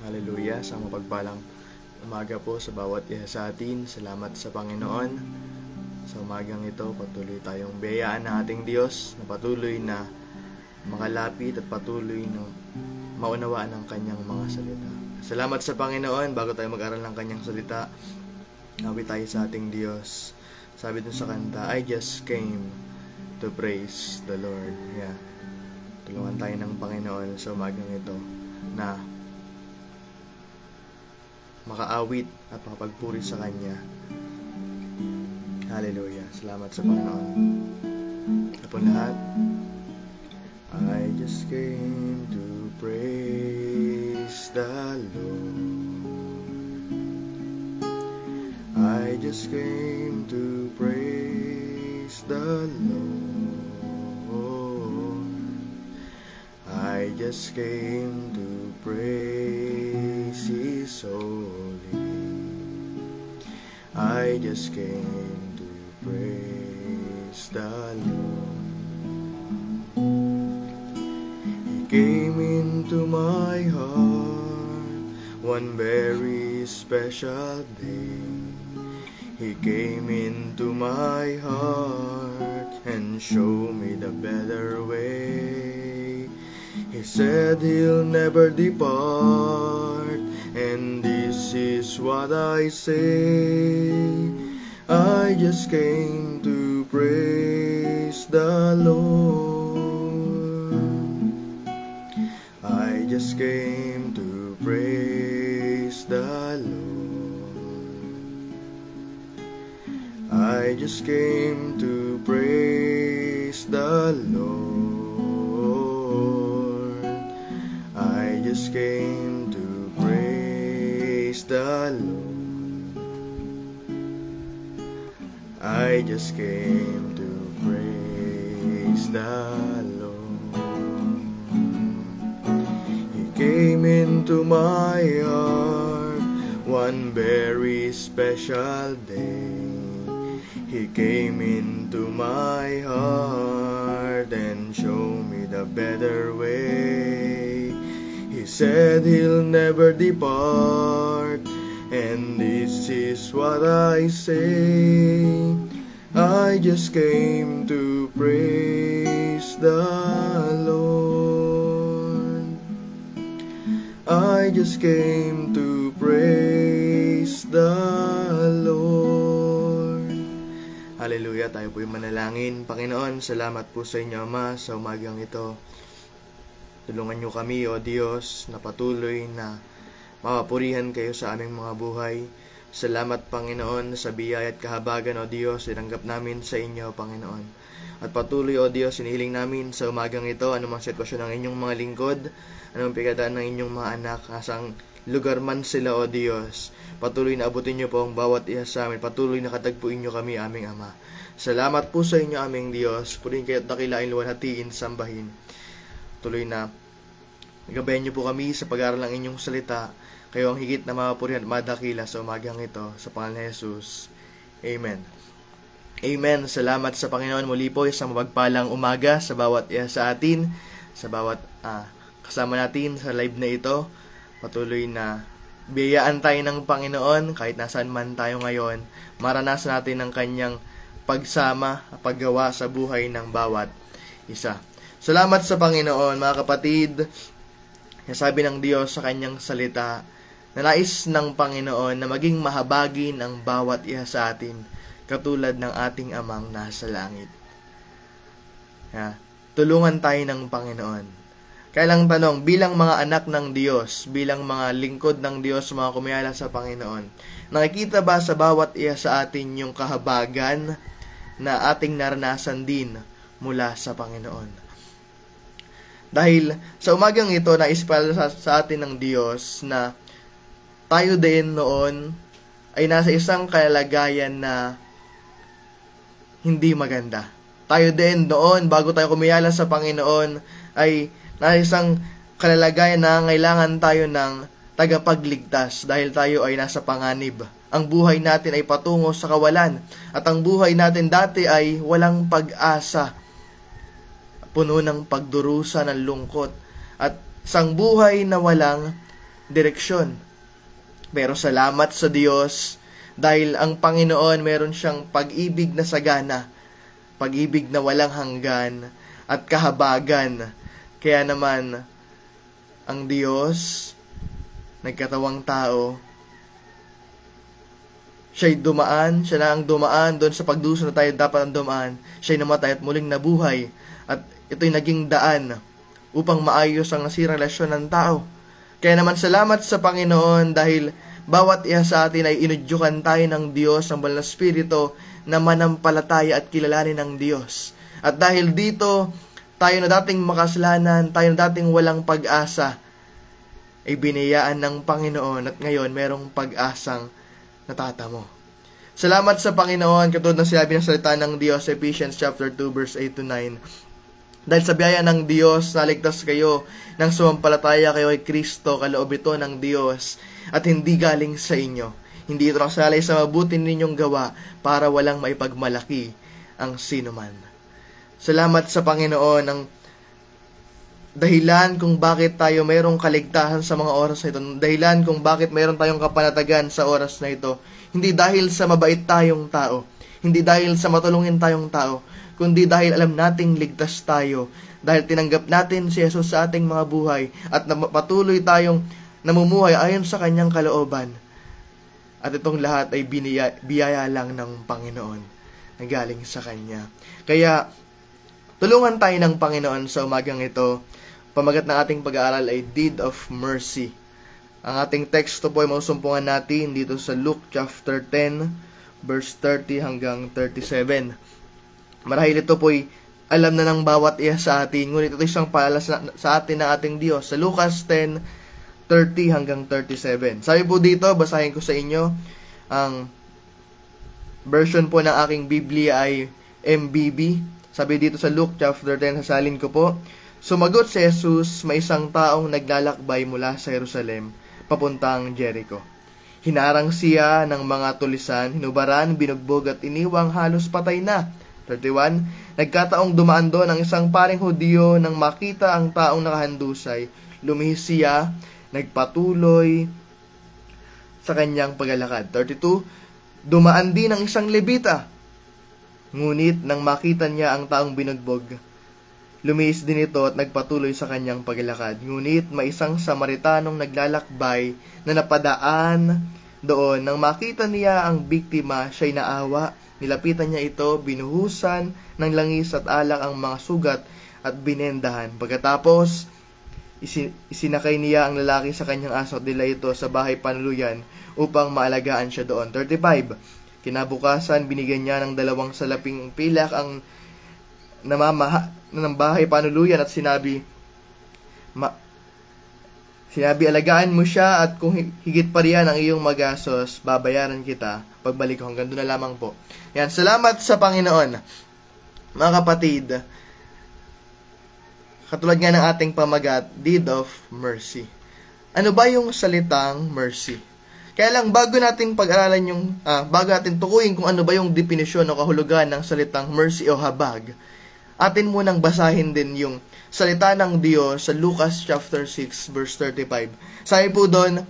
Hallelujah, sa mapagpalang umaga po sa bawat isa sa atin. Salamat sa Panginoon. Sa umagang ito, patuloy tayong biyayaan ng ating Diyos na patuloy na makalapit at patuloy na maunawaan ang kanyang mga salita. Salamat sa Panginoon. Bago tayo mag-aral ng kanyang salita, awit tayo sa ating Diyos. Sabi dun sa kanta, I just came to praise the Lord. Yeah. Tulungan tayo ng Panginoon sa umagang ito na makaawit at makapagpuri sa Kanya. Hallelujah. Salamat sa Panginoon. Ito po lahat. I just came to praise the Lord. I just came to praise the Lord. I just came to praise His holy name. I just came to praise the Lord. He came into my heart one very special day. He came into my heart and showed me the better way. He said He'll never depart, and this is what I say. I just came to praise the Lord. I just came to praise the Lord. I just came to praise the Lord. I just came to praise the Lord. I just came to praise the Lord. He came into my heart one very special day. He came into my heart and showed me the better way. He said He'll never depart, and this is what I say. I just came to praise the Lord. I just came to praise the Lord. Hallelujah, tayo po'y manalangin. Panginoon, salamat po sa inyo, Ama, sa umagang ito. Tulungan niyo kami, O Diyos, na patuloy na mapapurihan kayo sa aming mga buhay. Salamat, Panginoon, sa biyaya at kahabagan, O Diyos, tinanggap namin sa inyo, Panginoon. At patuloy, O Diyos, inihiling namin sa umagang ito, anumang sitwasyon ng inyong mga lingkod, anumang pigatan ng inyong mga anak, asang lugar man sila, O Diyos. Patuloy na abutin niyo po ang bawat isa sa amin. Patuloy na katagpuin niyo kami, aming Ama. Salamat po sa inyo, aming Diyos. Purihin kayo at dakilain, luwalhatiin, sambahin. Tuloy na gabayan niyo po kami sa pag-aaral ng inyong salita. Kayo ang higit na mapapurihan at madakila sa umagang ito. Sa pangalan ni Jesus. Amen. Amen. Salamat sa Panginoon muli po sa mapagpalang umaga sa bawat isa sa atin. Sa bawat kasama natin sa live na ito. Patuloy na biyayaan tayo ng Panginoon kahit nasaan man tayo ngayon. Maranasan natin ang kanyang pagsama, paggawa sa buhay ng bawat isa. Salamat sa Panginoon, mga kapatid. Sabi ng Diyos sa kanyang salita, na nais ng Panginoon na maging mahabagin ang bawat isa sa atin, katulad ng ating Amang nasa langit. Tulungan tayo ng Panginoon. Kaya lang tanong, bilang mga anak ng Diyos, bilang mga lingkod ng Diyos, mga kumiyala sa Panginoon, nakikita ba sa bawat isa sa atin yung kahabagan na ating naranasan din mula sa Panginoon? Dahil sa umagang ito, naispal sa atin ng Diyos na tayo din noon ay nasa isang kalagayan na hindi maganda. Tayo din noon, bago tayo kumiyala sa Panginoon, ay nasa isang kalagayan na kailangan tayo ng tagapagligtas dahil tayo ay nasa panganib. Ang buhay natin ay patungo sa kawalan at ang buhay natin dati ay walang pag-asa, puno ng pagdurusa ng lungkot at isang buhay na walang direksyon. Pero salamat sa Diyos dahil ang Panginoon meron siyang pag-ibig na sagana, pag-ibig na walang hanggan at kahabagan. Kaya naman, ang Diyos, nagkatawang tao, siya na ang dumaan doon sa pagdusa na tayo dapat ang dumaan. Siya'y namatay at muling nabuhay. At ito'y naging daan upang maayos ang nasirang relasyon ng tao. Kaya naman salamat sa Panginoon dahil bawat isa sa atin ay inudyukan tayo ng Diyos, ng Banal na Espiritu, na manampalataya at kilalanin ng Diyos. At dahil dito, tayo na dating makasalanan, tayo na dating walang pag-asa, ay biniyaan ng Panginoon at ngayon merong pag-asang natatamo. Salamat sa Panginoon, katulad ng sinabi ng salita ng Diyos sa Ephesians chapter 2 verse 8 to 9. Dahil sa biyaya ng Diyos, naligtas kayo nang sumampalataya kayo kay Kristo, kaloob ito ng Diyos at hindi galing sa inyo. Hindi ito nakasalay sa mabuti ninyong gawa para walang maipagmalaki ang sinuman. Salamat sa Panginoon ang dahilan kung bakit tayo mayroong kaligtasan sa mga oras na ito. Dahilan kung bakit mayroon tayong kapanatagan sa oras na ito. Hindi dahil sa mabait tayong tao. Hindi dahil sa matulungin tayong tao. Kundi dahil alam nating ligtas tayo. Dahil tinanggap natin si Jesus sa ating mga buhay. At patuloy tayong namumuhay ayon sa kanyang kalooban. At itong lahat ay biyaya lang ng Panginoon na galing sa kanya. Kaya tulungan tayo ng Panginoon sa umagang ito. Pamagat ng ating pag-aaral ay Deed of Mercy. Ang ating teksto po ay mausumpungan natin dito sa Luke chapter 10, verse 30 hanggang 37. Marahil ito po ay alam na ng bawat isa sa atin, ngunit ito isang paalala sa atin ng ating Diyos. Sa Lucas 10, 30 hanggang 37. Sabi po dito, basahin ko sa inyo, ang version po ng aking Biblia ay MBB. Sabi dito sa Luke chapter 10, hasalin ko po, sumagot si Jesus, may isang taong naglalakbay mula sa Jerusalem, papuntang Jericho. Hinarang siya ng mga tulisan, hinubaran, binugbog at iniwang halos patay na. 31, nagkataong dumaan doon ang isang paring Hudyo nang makita ang taong nakahandusay. Lumihis siya, nagpatuloy sa kanyang paglalakad. 32, dumaan din ang isang Levita. Ngunit nang makita niya ang taong binugbog, lumihis din ito at nagpatuloy sa kanyang paglalakad. Ngunit may isang Samaritanong naglalakbay na napadaan doon. Nang makita niya ang biktima, siya'y naawa. Nilapitan niya ito, binuhusan ng langis at alak ang mga sugat at binendahan. Pagkatapos, isinakay niya ang lalaki sa kanyang aso at dila ito sa bahay panuluyan upang maalagaan siya doon. 35. Kinabukasan, binigyan niya ng 2 salaping pilak ang namamaha ng bahay panuluyan at sinabi, alagaan mo siya at kung higit pa riyan ang iyong magastos, babayaran kita pagbalik ko. Hanggang doon na lamang po. Yan, salamat sa Panginoon. Mga kapatid, katulad nga ng ating pamagat, Deed of Mercy. Ano ba yung salitang mercy? Kaya lang, bago natin pag-aralan bago natin tukuyin kung ano ba yung definisyon o kahulugan ng salitang mercy o habag, atin munang basahin din yung salita ng Diyos sa Lucas chapter 6 verse 35. Sabi po doon,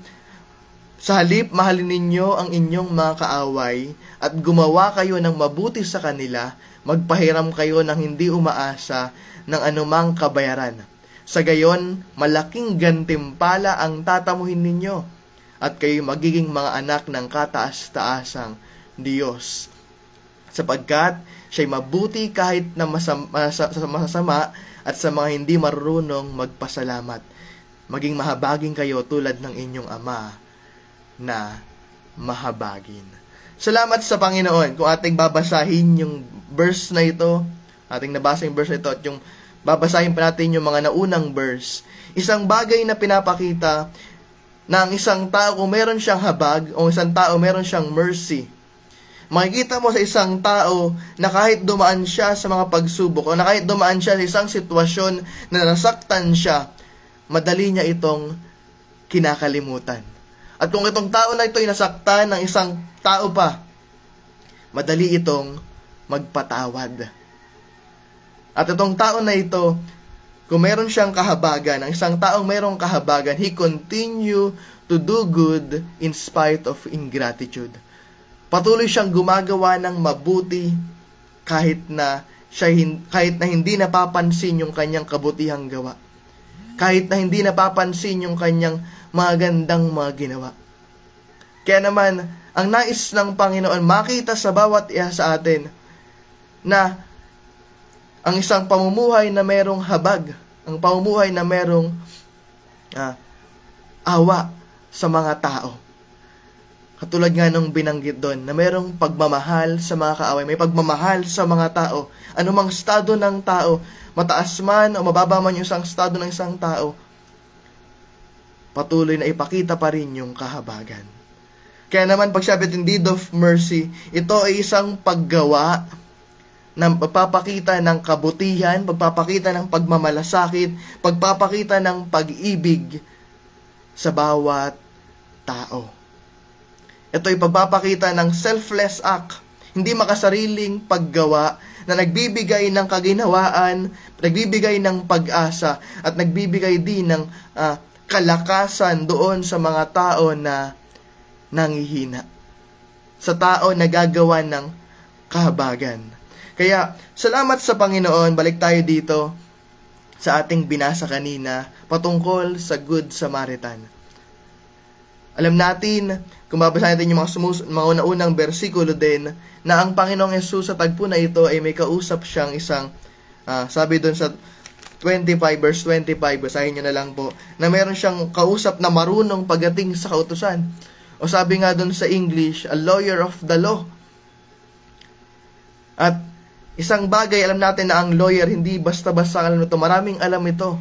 sa halip mahalin ninyo ang inyong mga kaaway at gumawa kayo ng mabuti sa kanila, magpahiram kayo ng hindi umaasa ng anumang kabayaran. Sa gayon, malaking gantimpala ang tatamuhin ninyo at kayo magiging mga anak ng kataas-taasang Diyos. Sapagkat siya'y mabuti kahit na masasama at sa mga hindi marunong magpasalamat. Maging mahabagin kayo tulad ng inyong Ama na mahabagin. Salamat sa Panginoon. Kung ating babasahin yung verse na ito, ating nabasa yung verse na ito at yung babasahin pa natin yung mga naunang verse, isang bagay na pinapakita na ang isang tao kung meron siyang habag o isang tao meron siyang mercy. Makikita mo sa isang tao na kahit dumaan siya sa mga pagsubok o na kahit dumaan siya sa isang sitwasyon na nasaktan siya, madali niya itong kinakalimutan. At kung itong tao na ito ay nasaktan ng isang tao pa, madali itong magpatawad. At itong tao na ito, Kung meron siyang kahabagan, ang isang taong mayroong kahabagan, he continue to do good in spite of ingratitude. Patuloy siyang gumagawa ng mabuti kahit na hindi napapansin yung kanyang kabutihang gawa. Kahit na hindi napapansin yung kanyang magandang mga ginawa. Kaya naman, ang nais ng Panginoon makita sa bawat isa sa atin na ang isang pamumuhay na merong habag, ang pamumuhay na merong awa sa mga tao. Katulad nga nung binanggit doon, na merong pagmamahal sa mga kaaway, may pagmamahal sa mga tao. Anumang estado ng tao, mataas man o mababa man yung isang estado ng isang tao, patuloy na ipakita pa rin yung kahabagan. Kaya naman, pag sabi natin deed of mercy, ito ay isang paggawa ng pagpapakita ng kabutihan, pagpapakita ng pagmamalasakit, pagpapakita ng pag-ibig sa bawat tao. Ito ay pagpapakita ng selfless act, hindi makasariling paggawa na nagbibigay ng kaginhawaan, nagbibigay ng pag-asa, at nagbibigay din ng kalakasan doon sa mga tao na nangihina. Sa tao na gagawa ng kahabagan. Kaya, salamat sa Panginoon, balik tayo dito sa ating binasa kanina patungkol sa Good Samaritan. Alam natin, kung babasa natin yung mga unang bersikulo din, na ang Panginoong Yesus sa tagpo na ito ay may kausap siyang isang, sabi doon sa 25 verse 25, basahin nyo na lang po, na meron siyang kausap na marunong pagdating sa kautusan. O sabi nga doon sa English, a lawyer of the law. At isang bagay, alam natin na ang lawyer, hindi basta-basta alam ito, maraming alam ito.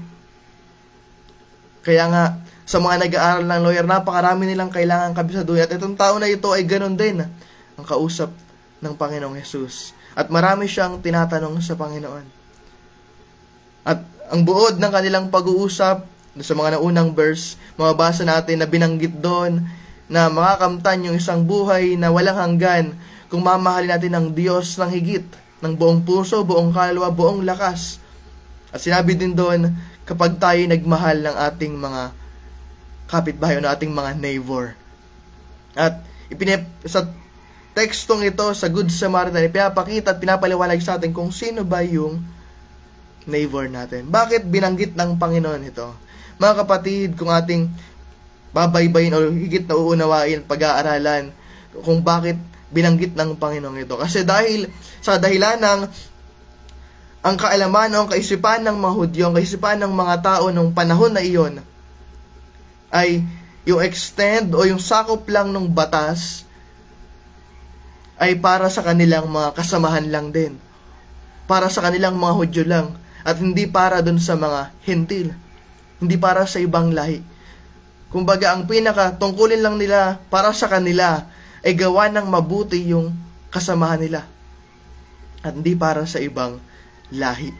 Kaya nga, sa mga nag-aaral ng lawyer, napakarami nilang kailangan kabisaduhin. At itong tao na ito ay ganun din, ang kausap ng Panginoong Yesus. At marami siyang tinatanong sa Panginoon. At ang buod ng kanilang pag-uusap, sa mga naunang verse, mababasa natin na binanggit doon, na makakamtan yung isang buhay na walang hanggan kung mamahalin natin ng Diyos ng higit, ng buong puso, buong kaluluwa, buong lakas. At sinabi din doon, kapag tayo nagmahal ng ating mga kapitbahay o ng ating mga neighbor. At sa tekstong ito, sa Good Samaritan, ipinapakita at pinapaliwanag sa atin kung sino ba yung neighbor natin. Bakit binanggit ng Panginoon ito? Mga kapatid, kung ating babaybayin o higit na uunawain, pag-aaralan, kung bakit binanggit ng Panginoon ito. Kasi dahil sa dahilan ng ang kaalaman o ang kaisipan ng mga Hudyo, ang kaisipan ng mga tao nung panahon na iyon, ay yung extend o yung sakop lang ng batas ay para sa kanilang mga kasamahan lang din. Para sa kanilang mga Hudyo lang. At hindi para dun sa mga Hentil. Hindi para sa ibang lahi. Kumbaga, ang pinaka-tungkulin lang nila para sa kanila ay gawa ng mabuti yung kasamahan nila. At hindi para sa ibang lahi.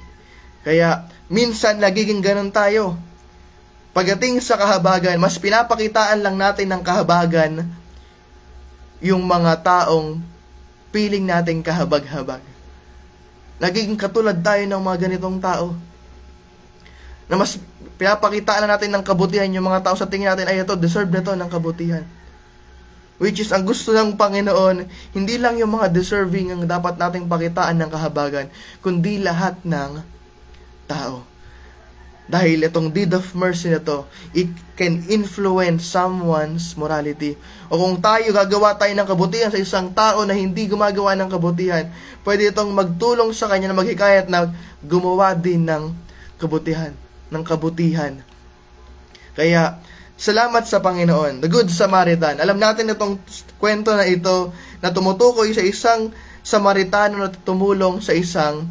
Kaya, minsan nagiging ganun tayo. Pagdating sa kahabagan, mas pinapakitaan lang natin ng kahabagan yung mga taong piling nating kahabag-habag. Nagiging katulad tayo ng mga ganitong tao. Na mas pinapakitaan lang natin ng kabutihan yung mga tao sa tingin natin, ay ito, deserve na ito ng kabutihan. Which is, ang gusto ng Panginoon, hindi lang yung mga deserving ang dapat nating pakitaan ng kahabagan, kundi lahat ng tao. Dahil itong deed of mercy na to, it can influence someone's morality. O kung tayo gagawa tayo ng kabutihan sa isang tao na hindi gumagawa ng kabutihan, pwede itong magtulong sa kanya na maghikayat na gumawa din ng kabutihan. Kaya, salamat sa Panginoon, the Good Samaritan. Alam natin itong kwento na ito na tumutukoy sa isang Samaritano na tumulong sa isang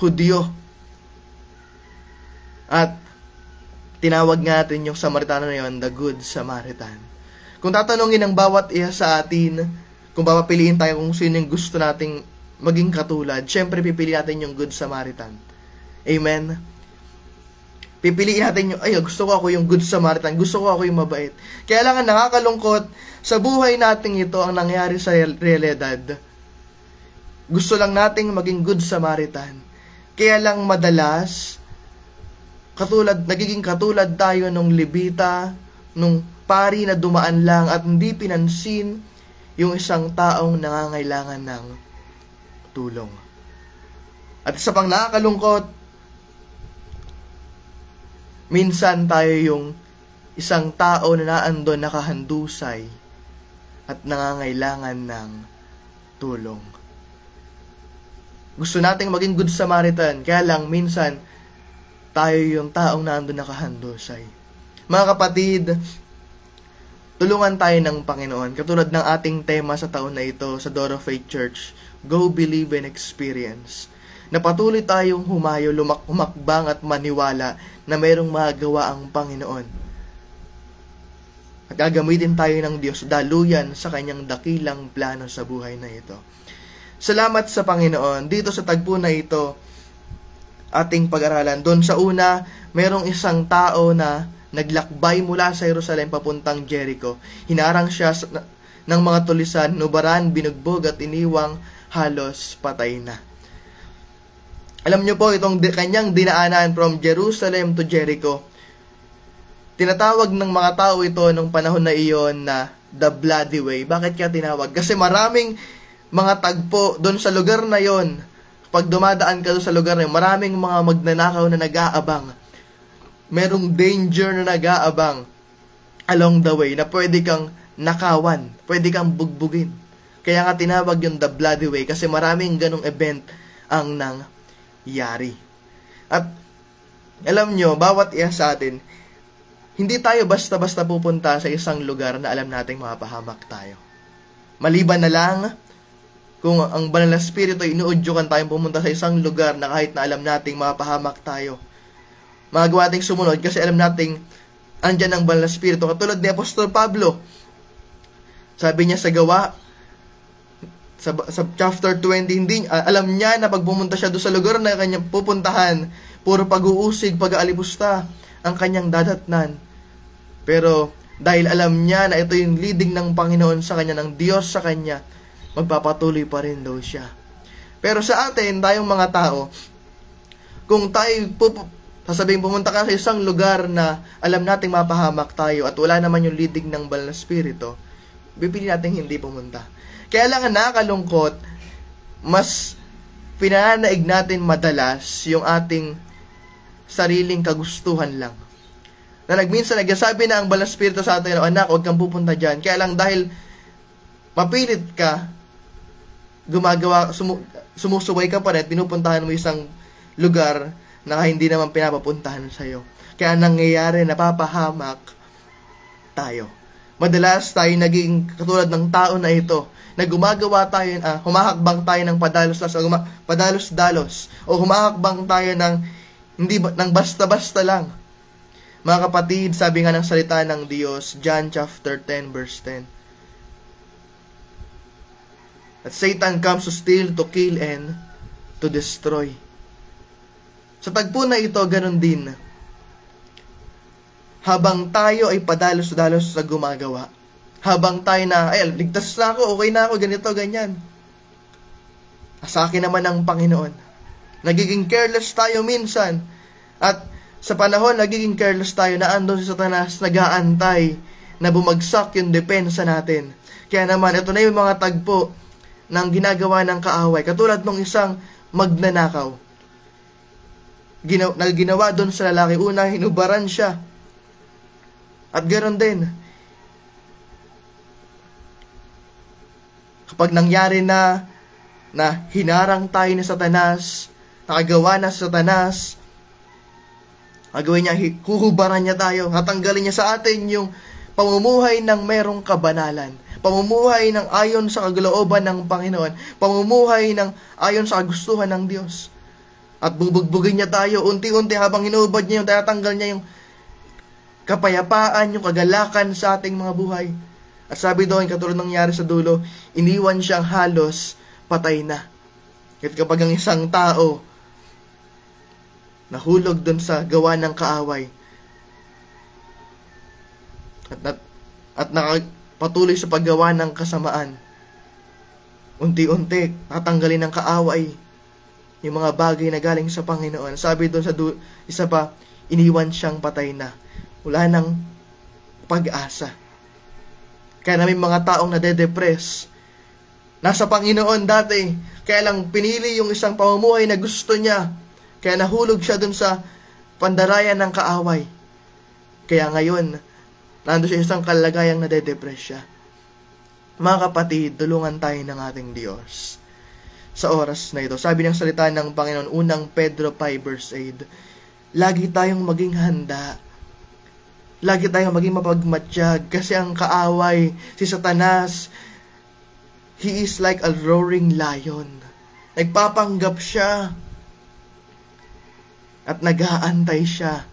Hudyo. At tinawag natin yung Samaritano na yun, the Good Samaritan. Kung tatanungin ng bawat isa sa atin, kung papapiliin tayo kung sino yung gusto nating maging katulad, syempre pipiliin natin yung Good Samaritan. Amen? Pipiliin natin yung, gusto ko ako yung Good Samaritan, gusto ko ako yung mabait. Kaya lang ang nakakalungkot, sa buhay nating ito ang nangyari sa realidad. Gusto lang nating maging Good Samaritan. Kaya lang madalas, nagiging katulad tayo nung Levita, nung pari na dumaan lang at hindi pinansin yung isang taong nangangailangan ng tulong. At isa pang nakakalungkot, minsan tayo yung isang tao na naandun nakahandusay at nangangailangan ng tulong. Gusto nating maging good Samaritan, kaya lang minsan tayo yung taong naandun nakahandusay. Mga kapatid, tulungan tayo ng Panginoon. Katulad ng ating tema sa taon na ito sa Door of Faith Church, Go, Believe, and Experience. Na patuloy tayong humayo, humakbang at maniwala na mayroong magagawa ang Panginoon. At gagamitin tayo ng Diyos daluyan sa kanyang dakilang plano sa buhay na ito. Salamat sa Panginoon. Dito sa tagpo na ito, ating pag-aralan. Doon sa una, mayroong isang tao na naglakbay mula sa Jerusalem papuntang Jericho. Hinarang siya ng mga tulisan, nubaran, binugbog at iniwang halos patay na. Alam niyo po, itong kanyang dinaanan from Jerusalem to Jericho, tinatawag ng mga tao ito nung panahon na iyon na the bloody way. Bakit kaya tinawag? Kasi maraming mga tagpo doon sa lugar na yon. Pag dumadaan ka doon sa lugar na yon, maraming mga magnanakaw na nag-aabang. Merong danger na nag-aabang along the way na pwede kang nakawan, pwede kang bugbugin. Kaya nga tinawag yung the bloody way kasi maraming ganong event ang nangyari. At alam nyo, bawat isa sa atin, hindi tayo basta-basta pupunta sa isang lugar na alam nating mapahamak tayo. Maliban na lang kung ang banal na spirito ay inuudyukan tayong pumunta sa isang lugar na kahit na alam nating mapahamak tayo. Magagawa nating sumunod kasi alam nating andyan ang banal na spirito. Katulad ni Apostol Pablo, sabi niya sa gawa, sa chapter 20, alam niya na pag pumunta siya doon sa lugar na kanyang pupuntahan, puro pag-uusig, pag-aalipusta ang kanyang dadatnan. Pero dahil alam niya na ito yung leading ng Panginoon sa kanya, ng Diyos sa kanya, magpapatuloy pa rin daw siya. Pero sa atin, tayong mga tao, kung tayo sasabihin pumunta ka sa isang lugar na alam nating mapahamak tayo at wala naman yung leading ng banal na spirito, bibili natin hindi pumunta. Kaya lang nakakalungkot, mas pinanaig natin madalas yung ating sariling kagustuhan lang. Na minsan nagsasabi na ang banal na spirito sa atin, anak, huwag kang pupunta dyan. Kaya lang dahil mapilit ka, sumusubay ka pa rin, pinupuntahan mo isang lugar na hindi naman pinapapuntahan sa'yo. Kaya nangyayari, napapahamak tayo. Madalas tayo naging katulad ng tao na ito, na gumagawa tayo, humahakbang tayo ng padalos-dalos, o humahakbang tayo ng basta-basta lang. Mga kapatid, sabi nga ng salita ng Diyos, John chapter 10 verse 10, that Satan comes to steal, to kill, and to destroy. Sa tagpo na ito, ganun din. Habang tayo ay padalos-dalos sa gumagawa, habang tayo na, ligtas na ako, okay na ako, ganito, ganyan. Sa akin naman ang Panginoon. Nagiging careless tayo minsan. At sa panahon, nagiging careless tayo na andun si Satanas, nag-aantay na bumagsak yung depensa natin. Kaya naman, ito na yung mga tagpo ng ginagawa ng kaaway. Katulad ng isang magnanakaw. Ginawa doon sa lalaki. Una, hinubaran siya. At ganoon din. Kapag nangyari na hinarang tayo ni Satanas, nakagawa na sa Satanas, gagawin niya, huhubaran niya tayo, tatanggalin niya sa atin yung pamumuhay ng merong kabanalan, pamumuhay ng ayon sa kaglooban ng Panginoon, pamumuhay ng ayon sa kagustuhan ng Diyos. At bubugbugin niya tayo, unti-unti habang hinubad niya yung tatanggal niya yung kapayapaan, yung kagalakan sa ating mga buhay. At sabi doon, katulad ng nangyari sa dulo, iniwan siyang halos patay na. At kapag ang isang tao nahulog doon sa gawa ng kaaway at nakapatuloy sa paggawa ng kasamaan, unti-unti tatanggalin ng kaaway yung mga bagay na galing sa Panginoon. Sabi doon sa isa pa, iniwan siyang patay na. Wala nang pag-asa. Kaya na may mga taong nade-depress. Nasa Panginoon dati, kaya lang pinili yung isang pamumuhay na gusto niya. Kaya nahulog siya dun sa pandarayan ng kaaway. Kaya ngayon, nandun siya isang kalagayang nade-depress siya. Mga kapatid, tulungan tayo ng ating Diyos sa oras na ito. Sabi ng salita ng Panginoon, unang Pedro 5 verse 8, lagi tayong maging handa. Lagi tayong maging mapagmatsyag kasi ang kaaway, si Satanas, he is like a roaring lion. Nagpapanggap siya at nag-aantay siya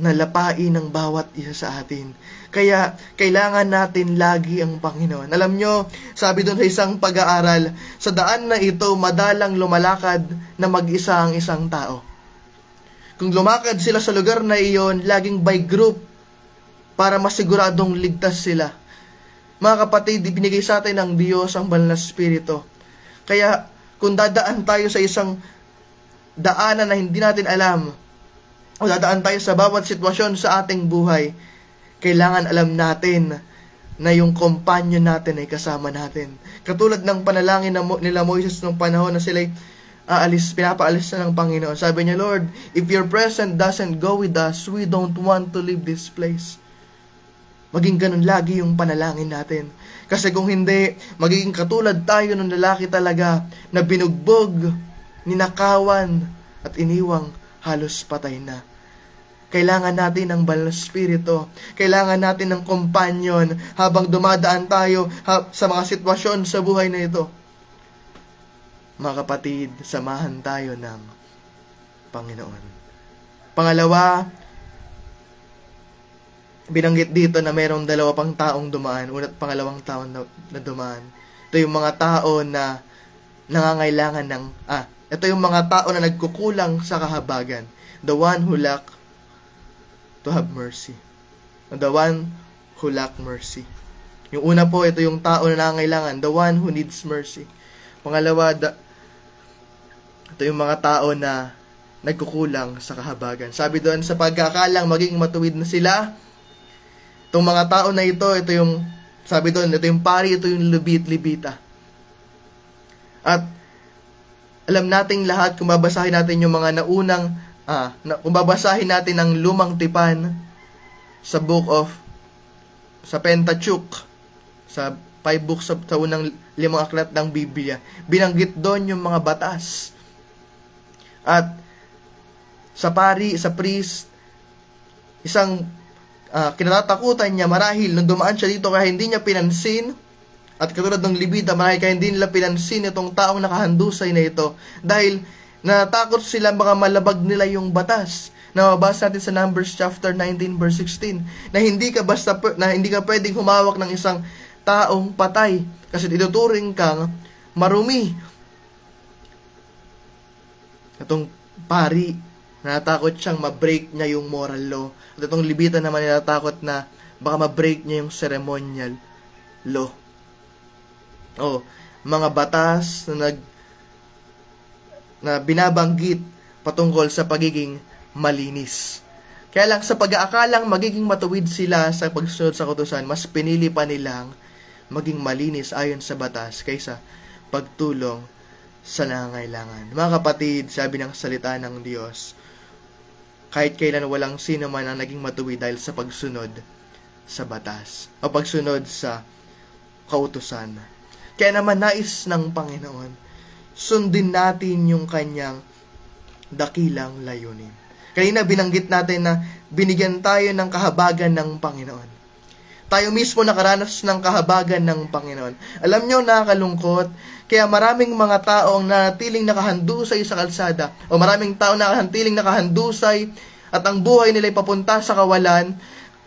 na lapain ng bawat isa sa atin. Kaya, kailangan natin lagi ang Panginoon. Alam nyo, sabi doon sa isang pag-aaral, sa daan na ito, madalang lumalakad na mag-isa ang isang tao. Kung lumakad sila sa lugar na iyon, laging by group, para masiguradong ligtas sila. Mga kapatid, ibinigay sa atin ng Diyos ang banal na Espiritu. Kaya, kung dadaan tayo sa isang daanan na hindi natin alam, o dadaan tayo sa bawat sitwasyon sa ating buhay, kailangan alam natin na yung companion natin ay kasama natin. Katulad ng panalangin nila Moises nung panahon na sila'y pinapaalis na ng Panginoon. Sabi niya, Lord, if your presence doesn't go with us, we don't want to leave this place. Maging ganun lagi yung panalangin natin. Kasi kung hindi, magiging katulad tayo ng lalaki talaga na binugbog, ninakawan, at iniwang halos patay na. Kailangan natin ng banal na Espiritu. Kailangan natin ng kompanyon habang dumadaan tayo sa mga sitwasyon sa buhay na ito. Mga kapatid, samahan tayo ng Panginoon. Pangalawa, binanggit dito na mayroong dalawa pang taong dumaan. Una't pangalawang taon na dumaan. Ito yung mga tao na nangangailangan ng... ito yung mga tao na nagkukulang sa kahabagan. The one who lack to have mercy. The one who lack mercy. Yung una po, ito yung tao na nangangailangan. The one who needs mercy. Pangalawa, ito yung mga tao na nagkukulang sa kahabagan. Sabi doon, sa pagkakalang maging matuwid na sila, itong mga tao na ito yung, sabi doon, ito yung pari, ito yung lubit-libita. At, alam nating lahat, kung babasahin natin yung mga naunang, kung babasahin natin ang lumang tipan sa book of, sa Pentateuch, sa 5 books sa unang 5 aklat ng Biblia, binanggit doon yung mga batas. At, sa pari, sa priest, isang kinatatakutan niya marahil nung dumaan siya dito kaya hindi niya pinansin, at katulad ng Libita marahil kaya hindi nila pinansin itong taong nakahandusay na ito dahil natakot sila baka malabag nila yung batas. Nababasa natin sa Numbers chapter 19 verse 16 na hindi ka pwedeng humawak ng isang taong patay kasi ituturing kang marumi. Itong pari, natakot siyang ma-break niya yung moral law. At itong Libita naman natakot na baka ma-break niya yung ceremonial law. Mga batas na binabanggit patungkol sa pagiging malinis. Kaya lang sa pag-aakalang magiging matuwid sila sa pagsunod sa kautusan, mas pinili pa nilang maging malinis ayon sa batas kaysa pagtulong sa nangangailangan. Mga kapatid, sabi ng salita ng Diyos, kahit kailan walang sino man ang naging matuwid dahil sa pagsunod sa batas o pagsunod sa kautusan. Kaya naman nais ng Panginoon, sundin natin yung kanyang dakilang layunin. Kanina binanggit natin na binigyan tayo ng kahabagan ng Panginoon. Tayo mismo nakaranas ng kahabagan ng Panginoon. Alam nyo, nakakalungkot, kaya maraming mga tao ang nanatiling nakahandusay sa kalsada, o maraming tao na nanatiling nakahandusay at ang buhay nila ay papunta sa kawalan.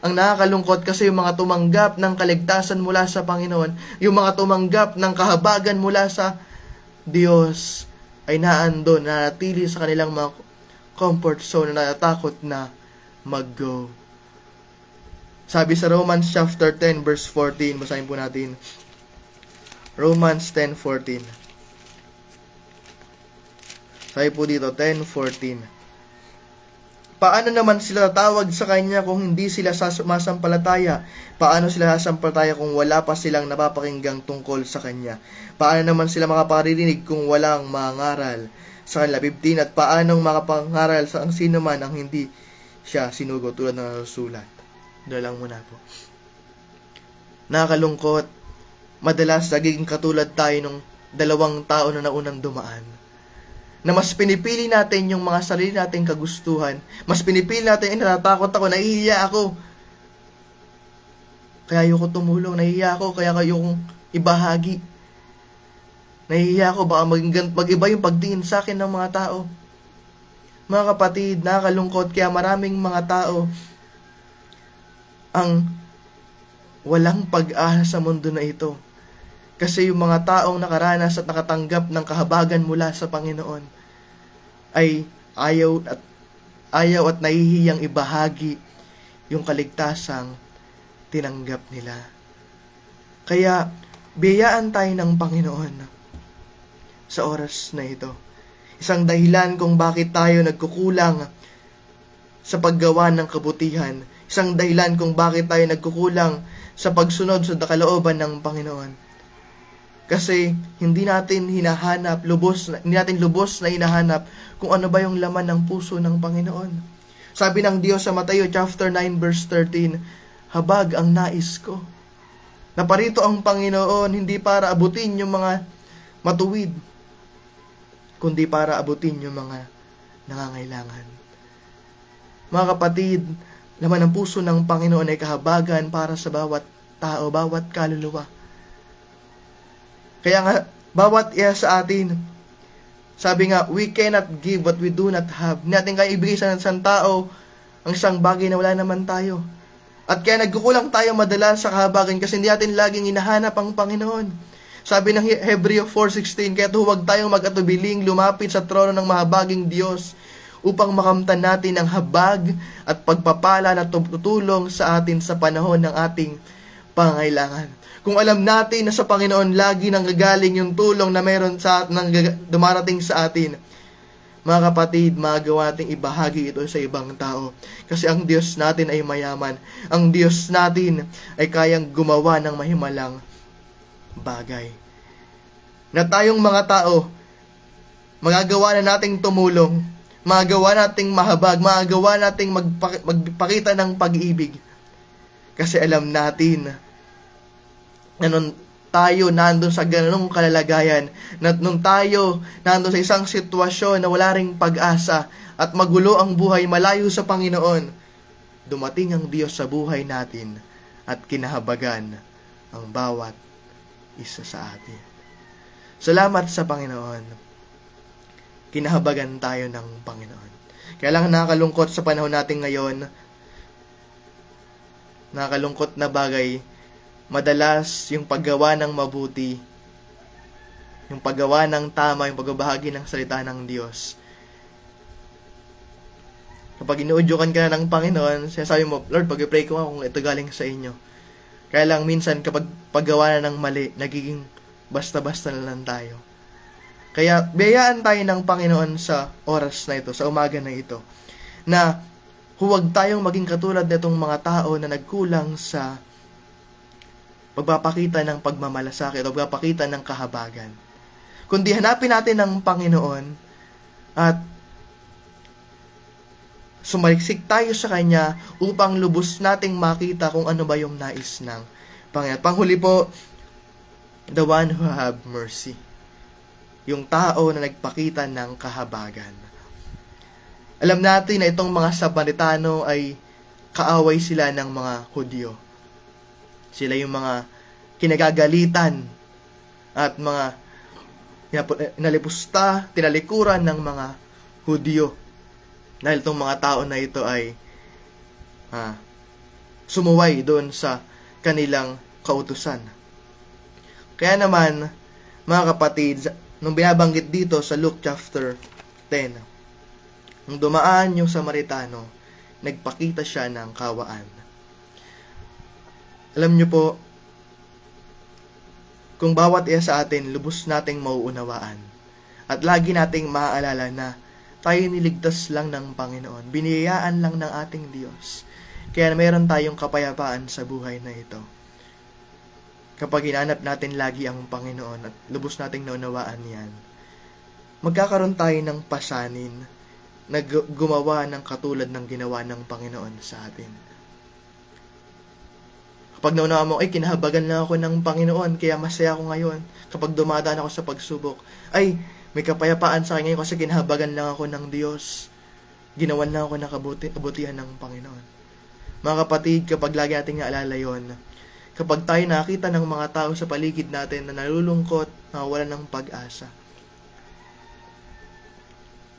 Ang nakakalungkot kasi yung mga tumanggap ng kaligtasan mula sa Panginoon, yung mga tumanggap ng kahabagan mula sa Diyos, ay naandun, nanatili sa kanilang mga comfort zone na natatakot na mag-go. Sabi sa Romans chapter 10 verse 14, basahin po natin. Romans 10:14. Sabi po dito, 10:14. Paano naman sila tatawag sa Kanya kung hindi sila sumasampalataya? Paano sila sasampalataya kung wala pa silang napapakinggang tungkol sa Kanya? Paano naman sila makaparirinig kung walang mangaral sa kanila? 15, at paanong makapangaral sa ang sino man ang hindi siya sinugo tulad ng nasusulat? Dalang muna po. Nakakalungkot, madalas nagiging katulad tayo ng dalawang tao na naunang dumaan, na mas pinipili natin yung mga sarili nating kagustuhan, mas pinipili natin, natatakot ako, nahihiya ako, kaya ayoko tumulong, nahihiya ako, kaya ayokong ibahagi, nahihiya ako, baka mag-iba yung pagtingin sa akin ng mga tao. Mga kapatid, nakakalungkot, kaya maraming mga tao ang walang pag-asa sa mundo na ito. Kasi yung mga taong nakaranas at nakatanggap ng kahabagan mula sa Panginoon ay ayaw at nahihiyang ibahagi yung kaligtasang tinanggap nila. Kaya, biyayaan tayo ng Panginoon sa oras na ito. Isang dahilan kung bakit tayo nagkukulang sa paggawa ng kabutihan. Isang dahilan kung bakit tayo nagkukulang sa pagsunod sa kalooban ng Panginoon. Kasi hindi natin lubos na hinahanap kung ano ba yung laman ng puso ng Panginoon. Sabi ng Diyos sa Mateo chapter 9 verse 13, habag ang nais ko. Naparito ang Panginoon hindi para abutin yung mga matuwid, kundi para abutin yung mga nangangailangan. Mga kapatid, laman ng puso ng Panginoon ay kahabagan para sa bawat tao, bawat kaluluwa. Kaya nga, bawat isa sa atin, sabi nga, we cannot give what we do not have. Hindi natin kaya ibigay sa isang tao ang isang bagay na wala naman tayo. At kaya nagkukulang tayo madalas sa kahabagan kasi hindi natin laging hinahanap ang Panginoon. Sabi ng Hebreo 4:16, kaya huwag tayong mag-atubiling lumapit sa trono ng mahabaging Diyos upang makamtan natin ang habag at pagpapala na tutulong sa atin sa panahon ng ating pangailangan. Kung alam natin na sa Panginoon lagi nang gagaling yung tulong na meron sa dumarating sa atin, mga kapatid, magawa nating ibahagi ito sa ibang tao. Kasi ang Diyos natin ay mayaman. Ang Diyos natin ay kayang gumawa ng mahimalang bagay. Na tayong mga tao, magagawa na nating tumulong, magagawa nating mahabag, magagawa nating magpakita ng pag-ibig. Kasi alam natin na nung tayo nandun sa ganung kalalagayan, na nung tayo nandun sa isang sitwasyon na wala ring pag-asa at magulo ang buhay malayo sa Panginoon, dumating ang Diyos sa buhay natin at kinahabagan ang bawat isa sa atin. Salamat sa Panginoon. Kinahabagan tayo ng Panginoon. Kaya lang nakakalungkot sa panahon natin ngayon, nakakalungkot na bagay, madalas yung paggawa ng mabuti, yung paggawa ng tama, yung pagbabahagi ng salita ng Diyos. Kapag inuudyokan ka na ng Panginoon, sinasabi mo, Lord, pag-pray ko nga kung ito galing sa inyo. Kaya lang minsan kapag paggawa na ng mali, nagiging basta-basta na lang tayo. Kaya biyayaan tayo ng Panginoon sa oras na ito, sa umaga na ito, na huwag tayong maging katulad nitong mga tao na nagkulang sa pagpapakita ng pagmamalasakit o pagpapakita ng kahabagan. Kundi hanapin natin ang Panginoon at sumaliksik tayo sa Kanya upang lubos nating makita kung ano ba yung nais ng Panginoon. Panghuli po, the one who have mercy. Yung tao na nagpakita ng kahabagan. Alam natin na itong mga Samaritano ay kaaway sila ng mga Hudyo. Sila yung mga kinagagalitan at mga inalipusta, tinalikuran ng mga Hudyo. Dahil itong mga tao na ito ay sumuway doon sa kanilang kautusan. Kaya naman, mga kapatid, nung binabanggit dito sa Luke chapter 10, nung dumaan yung Samaritano, nagpakita siya ng kawaan. Alam niyo po, kung bawat isa sa atin, lubos nating mauunawaan. At lagi nating maaalala na tayo niligtas lang ng Panginoon. Biniyayaan lang ng ating Diyos. Kaya meron tayong kapayapaan sa buhay na ito. Kapag hinanap natin lagi ang Panginoon at lubos nating naunawaan yan, magkakaroon tayo ng pasanin na gumawa ng katulad ng ginawa ng Panginoon sa atin. Kapag naunawa mo, ay kinahabagan lang ako ng Panginoon, kaya masaya ako ngayon. Kapag dumadaan ako sa pagsubok, ay may kapayapaan sa akin ngayon kasi kinahabagan lang ako ng Diyos. Ginawan lang ako ng kabutihan ng Panginoon. Mga kapatid, kapag lagi nating naalala yun, kapag tayo nakita ng mga tao sa paligid natin na nalulungkot, nawawalan ng pag-asa,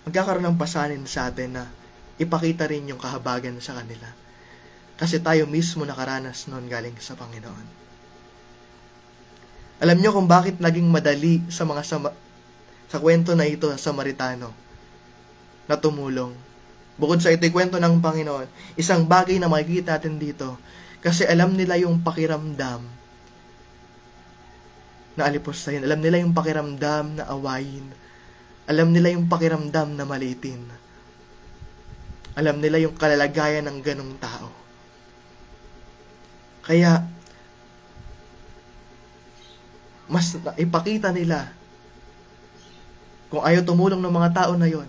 magkakaroon ng pasanin sa atin na ipakita rin yung kahabagan sa kanila. Kasi tayo mismo nakaranas noon galing sa Panginoon. Alam nyo kung bakit naging madali sa sa kwento na ito sa Samaritano na tumulong. Bukod sa ito'y kwento ng Panginoon, isang bagay na makikita natin dito, kasi alam nila yung pakiramdam na alipustahin. Alam nila yung pakiramdam na awayin. Alam nila yung pakiramdam na maliitin. Alam nila yung kalalagayan ng ganong tao. Kaya, mas ipakita nila kung ayaw tumulong ng mga tao na yon,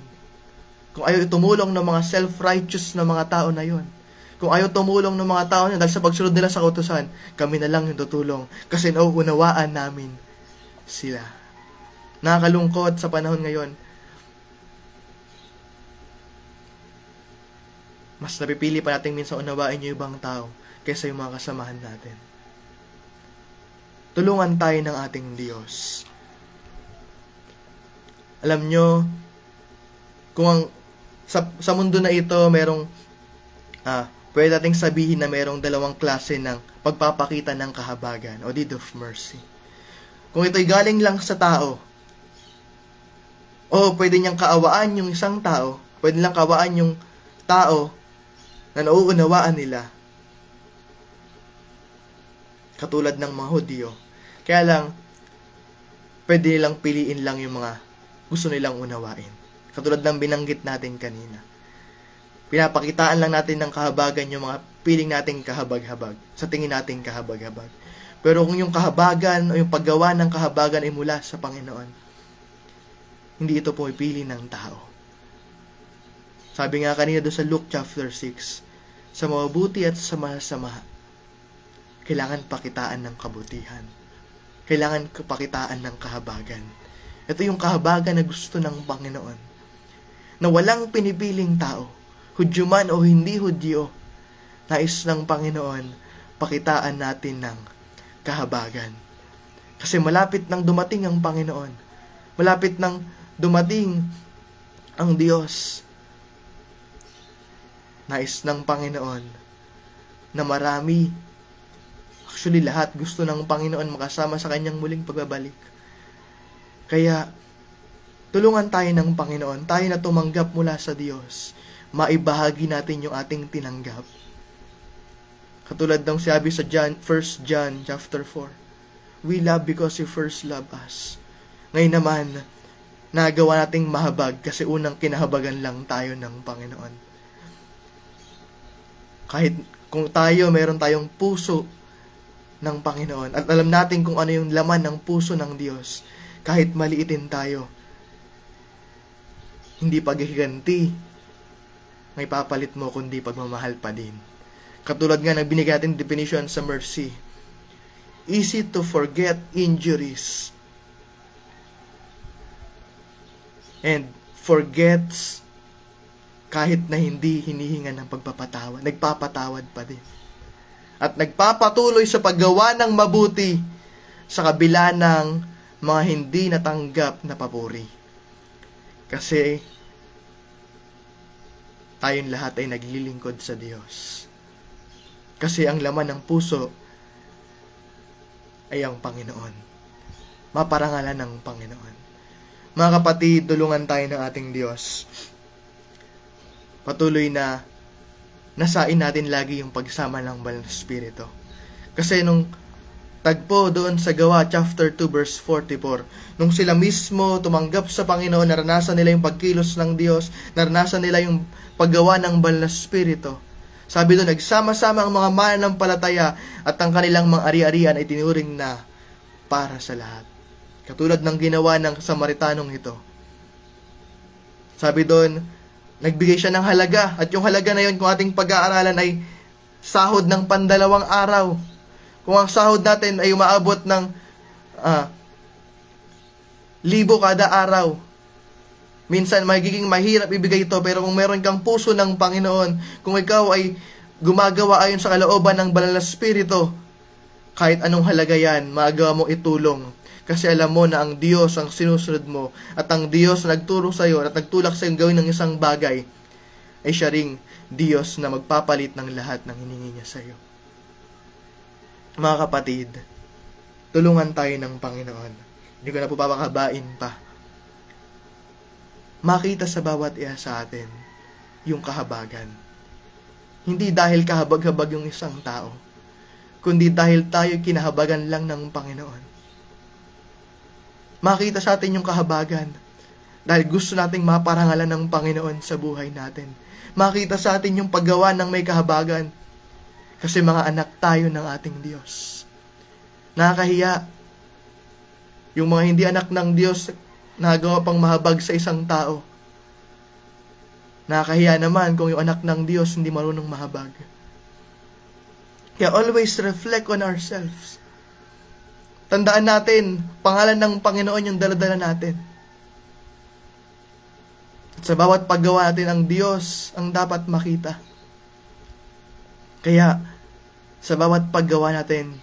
kung ayaw tumulong ng mga self-righteous na mga tao na yon, kung ayaw tumulong ng mga tao na dahil sa pagsunod nila sa kautusan, kami na lang yung tutulong kasi nauunawaan namin sila. Nakakalungkot sa panahon ngayon, mas napipili pa natin minsan unawain yung ibang tao kaysa yung mga kasamahan natin. Tulungan tayo ng ating Diyos. Alam nyo, kung sa mundo na ito, merong, pwede nating sabihin na merong dalawang klase ng pagpapakita ng kahabagan o deed of mercy. Kung ito'y galing lang sa tao, o pwede niyang kaawaan yung isang tao, pwede lang kaawaan yung tao na nauunawaan nila. Katulad ng mga Hudyo. Kaya lang, pwede nilang piliin lang yung mga gusto nilang unawain. Katulad ng binanggit natin kanina. Pinapakitaan lang natin ng kahabagan yung mga piling nating kahabag-habag. Sa tingin nating kahabag-habag. Pero kung yung kahabagan o yung paggawa ng kahabagan ay mula sa Panginoon, hindi ito pumipili ng tao. Sabi nga kanina doon sa Luke chapter 6, sa mabuti at sa masama, kailangan pakitaan ng kabutihan. Kailangan pakitaan ng kahabagan. Ito yung kahabagan na gusto ng Panginoon. Na walang pinipiling tao, Hudyo man o hindi Hudyo, nais ng Panginoon, pakitaan natin ng kahabagan. Kasi malapit nang dumating ang Panginoon. Malapit nang dumating ang Diyos. Nais ng Panginoon na marami, actually lahat gusto ng Panginoon makasama sa kanyang muling pagbabalik. Kaya, tulungan tayo ng Panginoon, tayo na tumanggap mula sa Diyos, maibahagi natin yung ating tinanggap. Katulad ng sabi sa 1 John chapter 4, we love because you first love us. Ngayon naman, nagawa nating mahabag kasi unang kinahabagan lang tayo ng Panginoon. Kahit kung tayo, meron tayong puso ng Panginoon at alam natin kung ano yung laman ng puso ng Diyos, kahit maliitin tayo, hindi paghihiganti may papalit mo kundi pagmamahal pa din. Katulad nga ng binigay natin definition sa mercy, easy to forget injuries and forgets kahit na hindi hinihinga ng pagpapatawad, nagpapatawad pa din. At nagpapatuloy sa paggawa ng mabuti sa kabila ng mga hindi natanggap na papuri. Kasi tayong lahat ay naglilingkod sa Diyos. Kasi ang laman ng puso ay ang Panginoon. Maparangalan ng Panginoon. Mga kapatid, tulungan tayo ng ating Diyos. Patuloy na nasain natin lagi yung pagsama ng Banal na Espiritu. Kasi nung Tagpo doon sa Gawa chapter 2 verse 44. Nung sila mismo tumanggap sa Panginoon, naranasan nila yung pagkilos ng Diyos, naranasan nila yung paggawa ng banal na Espiritu. Sabi doon, nagsama-sama ang mga mananampalataya at ang kanilang mga ari-arian ay tinuring na para sa lahat. Katulad ng ginawa ng Samaritanong ito. Sabi doon, nagbigay siya ng halaga at yung halaga na yun kung ating pag-aaralan ay sahod ng pandalawang araw. Kung ang sahod natin ay umaabot ng 1,000 kada araw, minsan magiging mahirap ibigay ito, pero kung meron kang puso ng Panginoon, kung ikaw ay gumagawa ayon sa kalooban ng banal na Espiritu, kahit anong halaga yan, maagawa mong itulong. Kasi alam mo na ang Diyos ang sinusunod mo, at ang Diyos na nagturo sa iyo at nagtulak sa iyo gawin ng isang bagay, ay siya ring Diyos na magpapalit ng lahat ng hiningi niya sa iyo. Mga kapatid, tulungan tayo ng Panginoon. Hindi ko na po papakabain pa. Makita sa bawat isa sa atin yung kahabagan. Hindi dahil kahabag-habag yung isang tao, kundi dahil tayo kinahabagan lang ng Panginoon. Makita sa atin yung kahabagan dahil gusto nating maparangalan ng Panginoon sa buhay natin. Makita sa atin yung paggawa ng may kahabagan kasi mga anak tayo ng ating Diyos. Nakakahiya yung mga hindi anak ng Diyos nagawa pang mahabag sa isang tao. Nakakahiya naman kung yung anak ng Diyos hindi marunong mahabag. Kaya always reflect on ourselves. Tandaan natin, pangalan ng Panginoon yung daladala natin. At sa bawat paggawa natin, ang Diyos ang dapat makita. Kaya, sa bawat paggawa natin,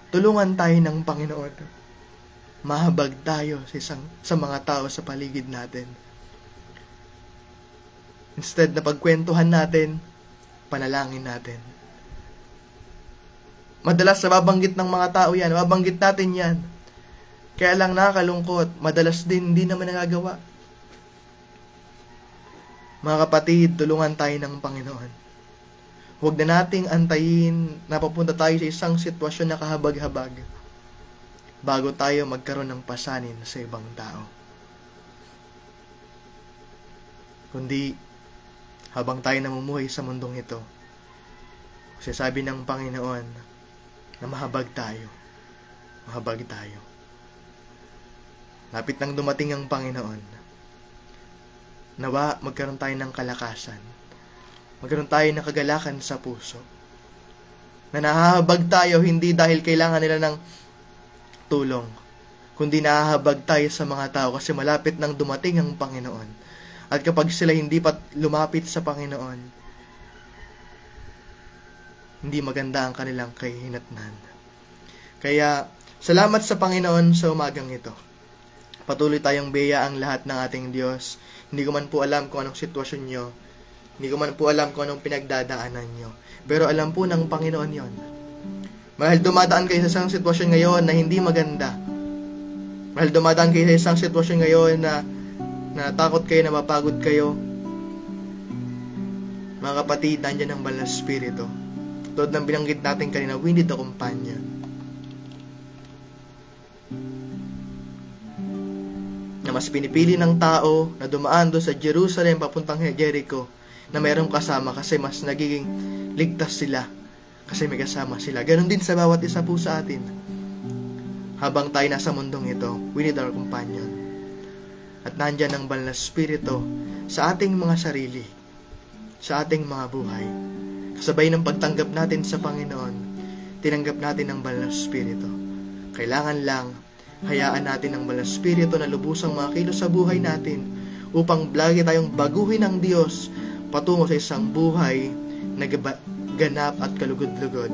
tulungan tayo ng Panginoon. Mahabag tayo sa mga tao sa paligid natin. Instead na pagkwentuhan natin, panalangin natin. Madalas nababanggit ng mga tao yan, nababanggit natin yan. Kaya lang nakakalungkot, madalas din hindi naman nagagawa. Mga kapatid, tulungan tayo ng Panginoon. Huwag na nating antayin na papunta tayo sa isang sitwasyon na kahabag-habag bago tayo magkaroon ng pasanin sa ibang tao. Kundi, habang tayo namumuhay sa mundong ito, kasi sabi ng Panginoon na mahabag tayo. Mahabag tayo. Lapit nang dumating ang Panginoon. Nawa, magkaroon tayo ng kalakasan. Magkaroon tayo ng kagalakan sa puso. Na nahahabag tayo hindi dahil kailangan nila ng tulong, kundi nahahabag tayo sa mga tao kasi malapit nang dumating ang Panginoon. At kapag sila hindi pa lumapit sa Panginoon, hindi maganda ang kanilang kahihinatnan. Kaya, salamat sa Panginoon sa umagang ito. Patuloy tayong beya ang lahat ng ating Diyos. Hindi ko man po alam kung anong sitwasyon nyo. Hindi ko man po alam kung anong pinagdadaanan nyo. Pero alam po ng Panginoon yon. Mahal dumadaan kayo sa isang sitwasyon ngayon na hindi maganda. Mahal dumadaan kayo sa isang sitwasyon ngayon na natakot kayo, na mapagod kayo. Mga kapatid, nandiyan ang banal na Espiritu. Tulad ng binanggit natin kanina, we need a companion. Na mas pinipili ng tao na dumaan doon sa Jerusalem papuntang Jericho na mayroong kasama kasi mas nagiging ligtas sila kasi may kasama sila. Ganon din sa bawat isa po sa atin. Habang tayo nasa mundong ito, we need our companion. At nandyan ang banal na Espiritu sa ating mga sarili, sa ating mga buhay. Kasabay ng pagtanggap natin sa Panginoon, tinanggap natin ang banal na Espiritu. Kailangan lang, hayaan natin ang banal na Espiritu na lubusang makilos sa buhay natin upang lagi tayong baguhin ng Diyos patungo sa isang buhay na ganap at kalugod-lugod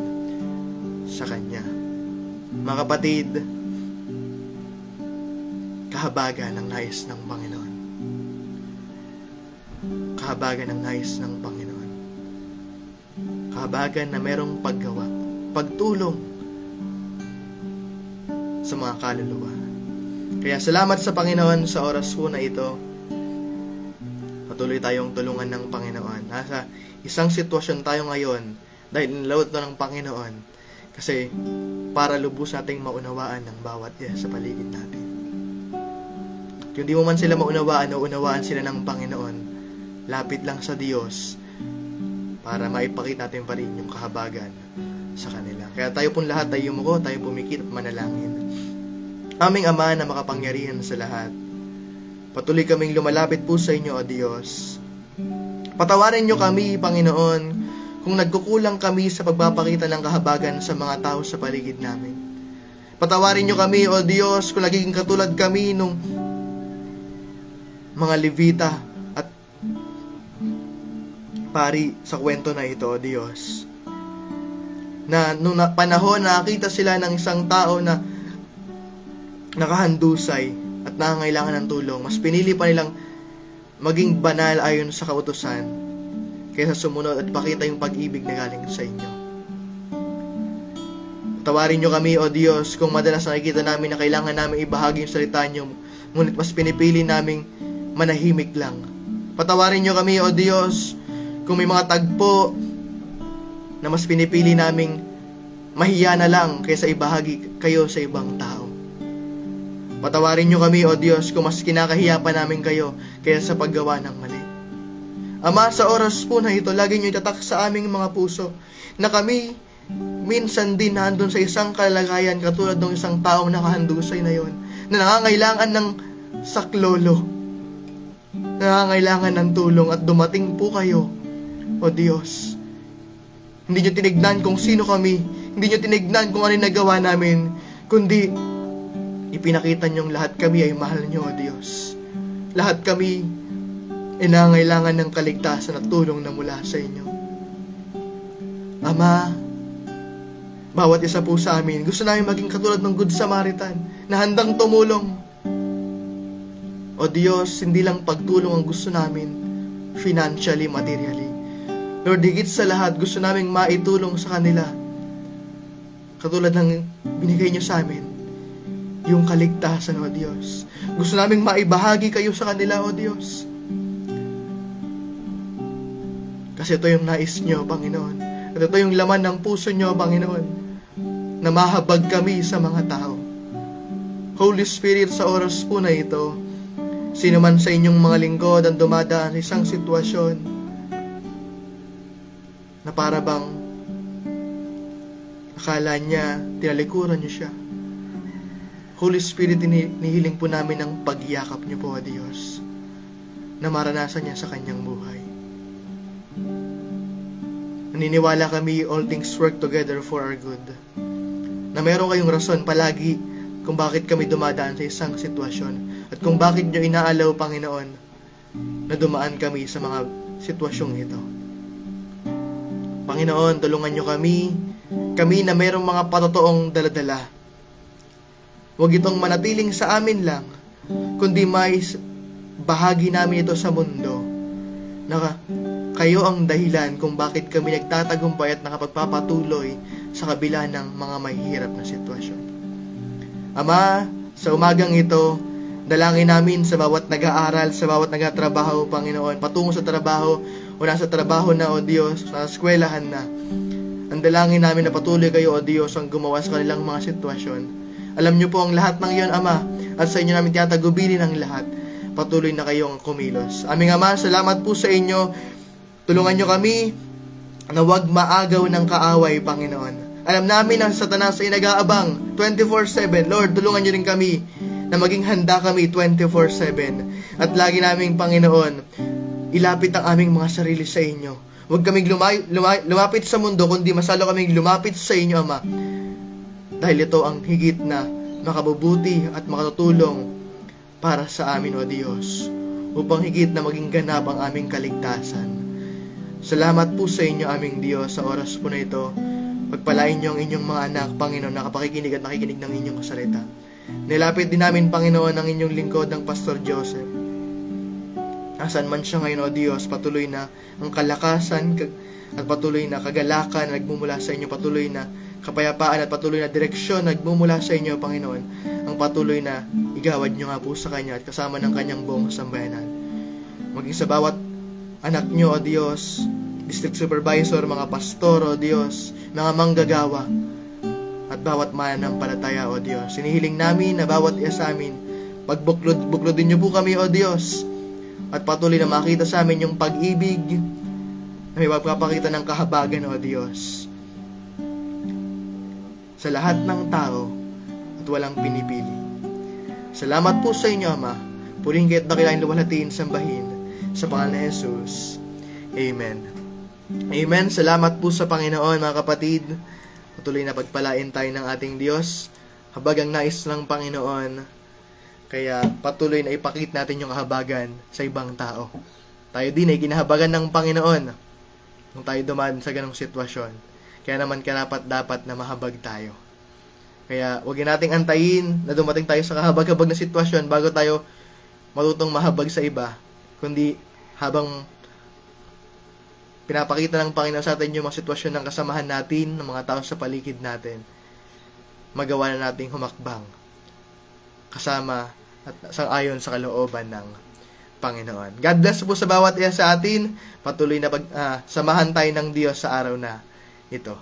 sa Kanya. Mga kapatid, kahabagan ng nais ng Panginoon. Kahabagan ng nais ng Panginoon. Kahabagan na merong paggawa, pagtulong sa mga kaluluwa. Kaya salamat sa Panginoon sa oras po na ito. Patuloy tayong tulungan ng Panginoon. Nasa isang sitwasyon tayo ngayon dahil nilawat na ng Panginoon. Kasi para lubos nating maunawaan ng bawat isa sa paligid natin. Kung di mo man sila maunawaan o unawaan sila ng Panginoon, lapit lang sa Diyos para maipakita natin pa rin yung kahabagan sa kanila. Kaya tayo pong lahat ay yumuko, tayo pumikit at manalangin. Aming Ama na makapangyarihan sa lahat, patuloy kaming lumalapit po sa inyo, O Diyos. Patawarin niyo kami, Panginoon, kung nagkukulang kami sa pagpapakita ng kahabagan sa mga tao sa paligid namin. Patawarin niyo kami, O Diyos, kung nagiging katulad kami nung mga Levita at pari sa kwento na ito, O Diyos. Na nung panahon nakita sila ng isang tao na nakahandusay at nangangailangan ng tulong, mas pinili pa nilang maging banal ayon sa kautusan kaysa sumunod at pakita yung pag-ibig na galing sa inyo. Tawarin niyo kami, O Diyos, kung madalas nakikita namin na kailangan namin ibahagi yung salita niyo, ngunit mas pinipili naming manahimik lang. Patawarin niyo kami, O Diyos, kung may mga tagpo na mas pinipili naming mahiya na lang kaysa ibahagi kayo sa ibang tao. Patawarin niyo kami, O Diyos, kung mas kinakahiya pa namin kayo kaysa sa paggawa ng mali. Ama, sa oras po na ito, lagi niyo itatak sa aming mga puso na kami minsan din nandun sa isang kalagayan katulad ng isang taong nakahandusay na yon, na nangangailangan ng saklolo, nangangailangan ng tulong, at dumating po kayo, O Diyos. Hindi niyo tinignan kung sino kami, hindi niyo tinignan kung ano yung nagawa namin, kundi ipinakita niyong lahat kami ay mahal niyo, O Diyos. Lahat kami ay nangangailangan ng kaligtasan at tulong na mula sa inyo. Ama, bawat isa po sa amin, gusto namin maging katulad ng Good Samaritan na handang tumulong. O Diyos, hindi lang pagtulong ang gusto namin, financially, materially. Lord, higit sa lahat, gusto naming maitulong sa kanila. Katulad ng binigay niyo sa amin, yung kaligtasan, O Diyos. Gusto naming maibahagi kayo sa kanila, O Diyos. Kasi ito yung nais niyo, Panginoon. At ito yung laman ng puso niyo, Panginoon, na mahabag kami sa mga tao. Holy Spirit, sa oras po na ito, sino man sa inyong mga lingkod ang dumadaan sa isang sitwasyon na para bang akala niya, tinalikuran niyo siya. Holy Spirit, inihiling po namin ang pagyakap niyo po, O Diyos, na maranasan niya sa kanyang buhay. Naniniwala kami, all things work together for our good. Na meron kayong rason palagi kung bakit kami dumadaan sa isang sitwasyon at kung bakit niyo inaalaw, Panginoon, na dumaan kami sa mga sitwasyong ito. Panginoon, tulungan niyo kami na merong mga patotoong daladala. Huwag itong manatiling sa amin lang, kundi may bahagi namin ito sa mundo na kayo ang dahilan kung bakit kami nagtatagumpay at nakapagpapatuloy sa kabila ng mga mahihirap na sitwasyon. Ama, sa umagang ito, dalangin namin sa bawat nag-aaral, sa bawat nag-atrabaho, Panginoon, patungo sa trabaho o nasa trabaho na, O Diyos, sa eskwelahan na. Ang dalangin namin na patuloy kayo, O Diyos, ang gumawa sa kanilang mga sitwasyon. Alam niyo po ang lahat ng iyon, Ama, at sa inyo namin tinatagubilin ang lahat. Patuloy na kayong kumilos. Aming Ama, salamat po sa inyo. Tulungan niyo kami na huwag maagaw ng kaaway, Panginoon. Alam namin na Satanas ay nag-aabang 24/7. Lord, tulungan niyo rin kami na maging handa kami 24/7. At lagi naming, Panginoon, ilapit ang aming mga sarili sa inyo. Huwag kaming lumapit sa mundo, kundi masalo kaming lumapit sa inyo, Ama. Dahil ito ang higit na makabubuti at makatutulong para sa amin, O Diyos, upang higit na maging ganap ang aming kaligtasan. Salamat po sa inyo, aming Diyos, sa oras po na ito. Pagpalain niyo ang inyong mga anak, Panginoon, nakapakikinig at nakikinig ng inyong salita. Nilapit din namin, Panginoon, ang inyong lingkod ng Pastor Joseph. Nasaan man siya ngayon, O Diyos, patuloy na ang kalakasan at patuloy na kagalakan na nagmumula sa inyo, patuloy na kapayapaan at patuloy na direksyon nagmumula sa inyo, Panginoon, ang patuloy na igawad niyo nga po sa Kanya at kasama ng Kanyang buong sambayanan. Maging sa bawat anak niyo, O Diyos, district supervisor, mga pastor, O Diyos, mga manggagawa, at bawat mananampalataya, O Diyos. Sinihiling namin na bawat isa sa amin, pagbuklodin niyo po kami, O Diyos, at patuloy na makita sa amin yung pag-ibig na may magpapakita ng kahabagan, O Diyos, sa lahat ng tao at walang pinipili. Salamat po sa inyo, Ama. Purihin kayo at dakilain, luwalhatiin, sambahin sa pangalan ni Jesus. Amen. Amen. Salamat po sa Panginoon, mga kapatid. Patuloy na pagpalain tayo ng ating Diyos. Habagang nais ng Panginoon. Kaya patuloy na ipakita natin yung kahabagan sa ibang tao. Tayo din ay ginahabagan ng Panginoon nung tayo dumaan sa ganong sitwasyon. Kaya naman karapat-dapat na mahabag tayo. Kaya huwag nating antayin na dumating tayo sa kahabag-habag na sitwasyon bago tayo matutong mahabag sa iba. Kundi habang pinapakita ng Panginoon sa atin yung mga sitwasyon ng kasamahan natin, ng mga tao sa paligid natin, magawa na nating humakbang kasama at sang-ayon sa kalooban ng Panginoon. God bless po sa bawat isa sa atin. Patuloy na samahan tayo ng Diyos sa araw na ito.